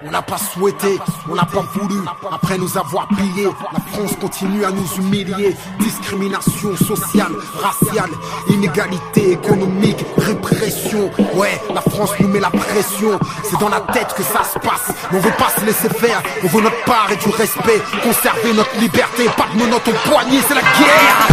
On n'a pas souhaité, on n'a pas voulu. Après nous avoir pillés, la France continue à nous humilier. Discrimination sociale, raciale, inégalité économique, répression. Ouais, la France nous met la pression. C'est dans la tête que ça se passe. Mais on veut pas se laisser faire. On veut notre part et du respect. Conserver notre liberté, pas de menottes au poignet, c'est la guerre.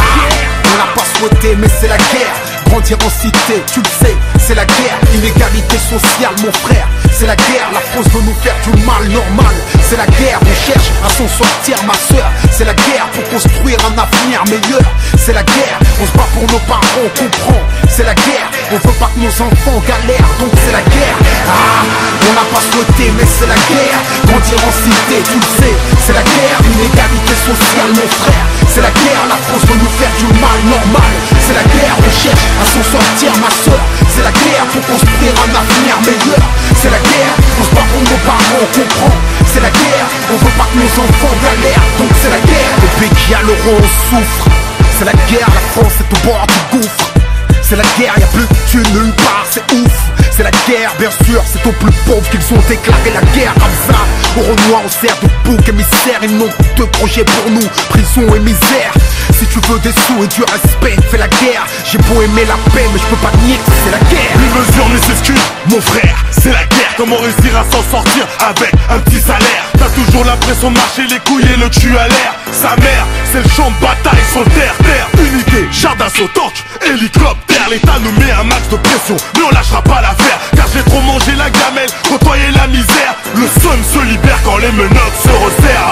On n'a pas souhaité, mais c'est la guerre. Grandir en cité, tu le sais, c'est la guerre. Inégalité sociale, mon frère, c'est la guerre. La France veut nous faire du mal normal. C'est la guerre, on cherche à s'en sortir, ma soeur. C'est la guerre pour construire un avenir meilleur. C'est la guerre, on se bat pour nos parents, on comprend. C'est la guerre, on veut pas que nos enfants galèrent, donc c'est la guerre. Ah, on n'a pas souhaité, mais c'est la guerre. Grandir en cité, tu le sais, c'est la guerre. Inégalité sociale, mon frère, c'est la guerre. La France veut nous faire du mal normal. C'est la guerre, on cherche à s'en sortir, ma soeur. C'est la guerre pour construire un avenir meilleur. C'est la guerre, on se bat pour nos parents, on comprend. C'est la guerre, on veut pas que nos enfants galèrent, donc c'est la guerre. Le pays qui a l'euro, on souffre. C'est la guerre, la France est au bord du gouffre. C'est la guerre, y'a plus de Dieu nulle part, c'est ouf. C'est la guerre, bien sûr, c'est aux plus pauvres qu'ils ont déclaré la guerre comme ça. Au Renoir, on sert de bouc émissaire. Ils n'ont que deux projets pour nous, prison et misère. Si tu veux des sous et du respect, fais la guerre. J'ai beau aimer la paix, mais je peux pas nier que c'est la guerre. Une mesure ne s'excuse, mon frère, c'est la guerre. Comment réussir à s'en sortir avec un petit salaire? T'as toujours l'impression de marcher les couilles et le cul à l'air. Sa mère, c'est le champ de bataille sur le terre-terre. Unité, char d'assaut, tank, hélicoptère. L'État nous met un max de pression, mais on lâchera pas l'affaire. Car j'ai trop mangé la gamelle, côtoyé la misère. Le son se libère quand les menottes se resserrent.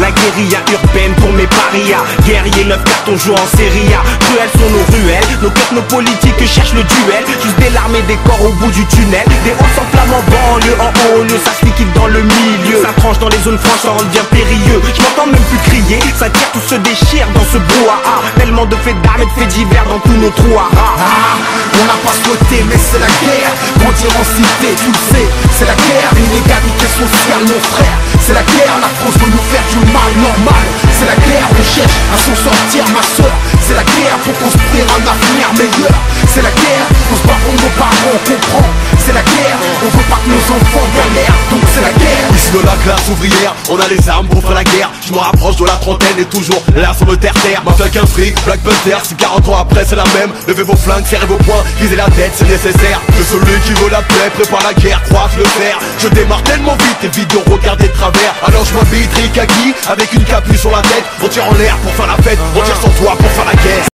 La guérilla urbaine pour mes parias. Guerrier 9 cartons jouent en série A. Cruelles sont nos ruelles, nos cœurs, nos politiques cherchent le duel. Juste des larmes et des corps au bout du tunnel. Des hauts s'enflamment en banlieue, en haut lieu. Ça se liquide dans le milieu. Ça tranche dans les zones franches, ça rend bien périlleux. Je m'entends même plus crier, ça tire, tout se déchire dans ce brouhaha. Tellement de faits d'armes et de faits divers dans tous nos trous à rats. On n'a pas souhaité, mais c'est la guerre. Grandir en cité, tu le sais, c'est la guerre. Inégalité sociale, mon frère, c'est la guerre. La France veut nous faire du mal normal. C'est la guerre, on cherche à s'en sortir, ma soeur. C'est la guerre pour construire un avenir meilleur. C'est la guerre, on se bat pour nos parents, on comprend. C'est la guerre, on veut pas que nos enfants galèrent, donc c'est la guerre. Ici de la classe ouvrière, on a les armes pour faire la guerre. Je me rapproche de la trentaine et toujours l'air sur le terre-terre. Mafia qu'un fric, Black Panther, si 40 ans après c'est la même. Levez vos flingues, serrez vos poings, visez la tête, c'est nécessaire. Que celui qui veut la paix prépare la guerre, croise le fer. Je démarre tellement vite, évite de regarder de travers. Alors je m'habille tricaki, avec une capuche sur la tête. On tire en l'air pour faire la fête, on tire sur toi pour faire la guerre.